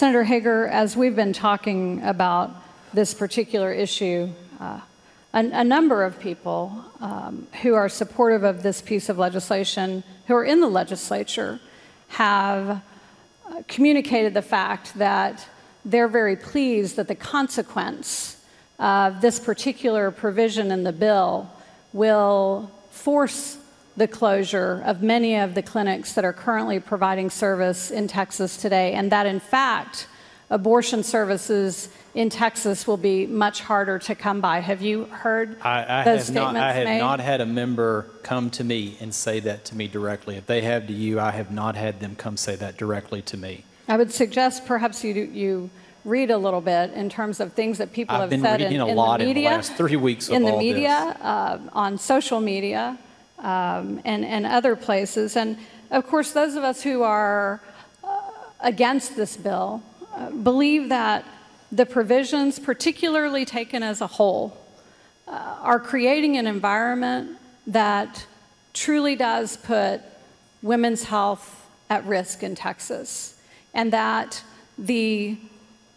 Senator Hager, as we've been talking about this particular issue, a number of people who are supportive of this piece of legislation, who are in the legislature, have communicated the fact that they're very pleased that the consequence of this particular provision in the bill will force the closure of many of the clinics that are currently providing service in Texas today, and that in fact abortion services in Texas will be much harder to come by. Have you heard those statements made? I have not had a member come to me and say that to me directly. If they have to you, I have not had them come say that directly to me. I would suggest perhaps you read a little bit in terms of things that people have said in the media. I've been reading a lot in the last 3 weeks of all this. In the media, on social media, and other places. And of course, those of us who are against this bill believe that the provisions, particularly taken as a whole, are creating an environment that truly does put women's health at risk in Texas, and that the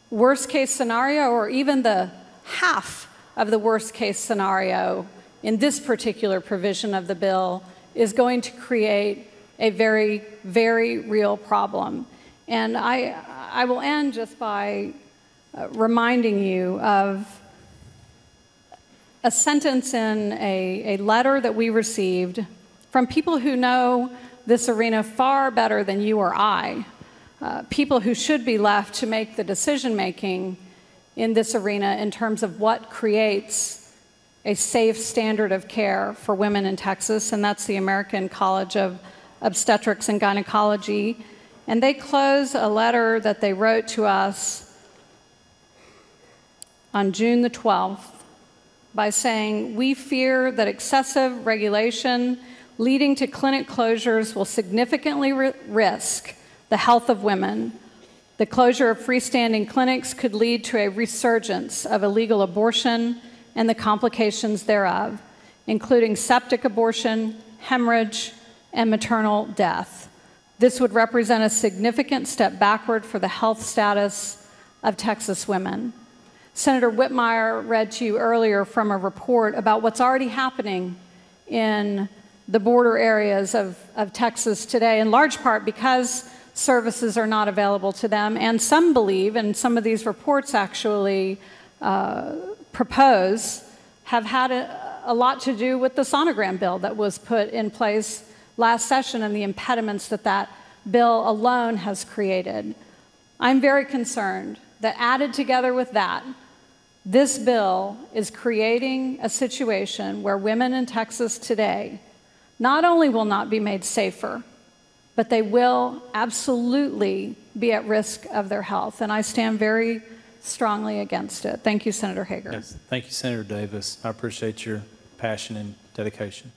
worst case scenario, or even the half of the worst case scenario in this particular provision of the bill, is going to create a very, very real problem. And I will end just by reminding you of a sentence in a letter that we received from people who know this arena far better than you or I, people who should be left to make the decision-making in this arena in terms of what creates a safe standard of care for women in Texas, and that's the American College of Obstetrics and Gynecology. And they close a letter that they wrote to us on June the 12th by saying, "We fear that excessive regulation leading to clinic closures will significantly risk the health of women. The closure of freestanding clinics could lead to a resurgence of illegal abortion and the complications thereof, including septic abortion, hemorrhage, and maternal death. This would represent a significant step backward for the health status of Texas women." Senator Whitmire read to you earlier from a report about what's already happening in the border areas of Texas today, in large part because services are not available to them. And some believe, and some of these reports actually propose, have had a lot to do with the sonogram bill that was put in place last session and the impediments that that bill alone has created. I'm very concerned that added together with that, this bill is creating a situation where women in Texas today not only will not be made safer, but they will absolutely be at risk of their health. And I stand very strongly against it. Thank you, Senator Hager. Yes, thank you, Senator Davis. I appreciate your passion and dedication.